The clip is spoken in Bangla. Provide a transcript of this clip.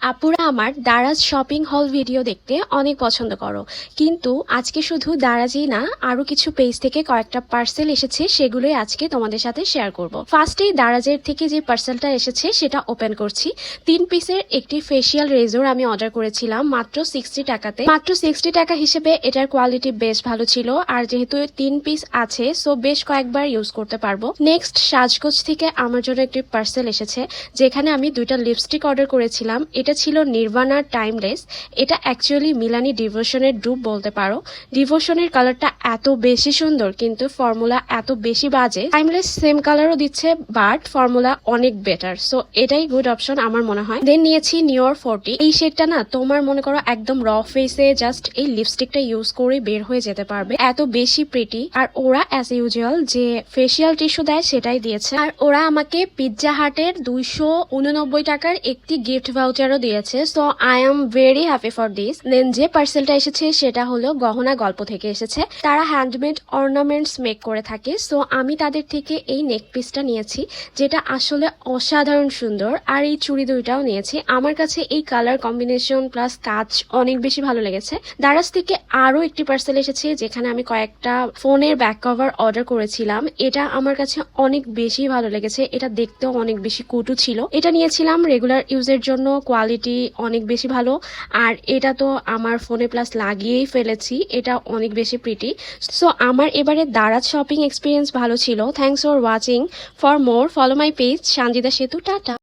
আপুরা আমার দারাজ শপিং হল ভিডিও দেখতে অনেক পছন্দ করো, কিন্তু আজকে শুধু দারাজই না, আরো কিছু পেজ থেকে কয়েকটা পার্সেল এসেছে, সেগুলোই আজকে তোমাদের সাথে শেয়ার করব। ফার্স্টেই দারাজের থেকে যে পার্সেলটা এসেছে সেটা ওপেন করছি। 3 পিসের একটি ফেসিয়াল রেজর আমি অর্ডার করেছিলাম মাত্র 60 টাকাতে। মাত্র 60 টাকা হিসেবে এটার কোয়ালিটি বেশ ভালো ছিল, আর যেহেতু 3 পিস আছে সো বেশ কয়েকবার ইউজ করতে পারবো। নেক্সট সাজগোজ থেকে আমার জন্য একটি পার্সেল এসেছে, যেখানে আমি 2টা লিপস্টিক অর্ডার করেছিলাম। এটা ছিল নির্ভানার টাইমলেস। এটা অ্যাকচুয়ালি মিলানি ডিভোশনের ডুপ বলতে পারো। ডিভোশনের কালারটা এত বেশি সুন্দর, কিন্তু ফর্মুলা এত বেশি বাজে। টাইমলেস সেম কালারও দিচ্ছে, বাট ফর্মুলা অনেক বেটার, সো এটাই গুড অপশন আমার মনে হয়। দেন নিয়েছি নিওর 40। এই শেডটা না তোমার মনে করো একদম র ফেসে জাস্ট এই লিপস্টিকটা ইউজ করে বের হয়ে যেতে পারবে, এত বেশি প্রিটি। আর ওরা অ্যাজ ইউজুয়াল যে ফেসিয়াল টিস্যু দেয় সেটাই দিয়েছে। আর ওরা আমাকে পিৎজা হাটের 289 টাকার একটি গিফট ভাউচারও দিয়েছে, so I am very happy for this. Then যে পার্সেলটা এসেছে সেটা হলো গহনা গল্প থেকে এসেছে। তারা হ্যান্ডমেড অর্নামেন্টস মেক করে থাকে, সো আমি তাদের থেকে এই নেক পিসটা নিয়েছি, যেটা আসলে অসাধারণ সুন্দর। আর এই চুড়ি দুইটাও নিয়েছি। আমার কাছে এই কালার কম্বিনেশন প্লাস কাজ অনেক বেশি ভালো লেগেছে। দারাজ থেকে আরো একটি পার্সেল এসেছে, যেখানে আমি কয়েকটা ফোনের ব্যাক কভার অর্ডার করেছিলাম। এটা আমার কাছে অনেক বেশি ভালো লেগেছে, এটা দেখতেও অনেক বেশি কুটু ছিল। এটা নিয়েছিলাম রেগুলার ইউজের জন্য, কোয়ালিটি অনেক বেশি ভালো। আর এটা তো আমার ফোনে প্লাস লাগিয়েই ফেলেছি, এটা অনেক বেশি প্রিটি। সো আমার এবারে দারাজ শপিং এক্সপিরিয়েন্স ভালো ছিল। Thanks for watching. For more follow my page Sanjida সেতু। টাটা।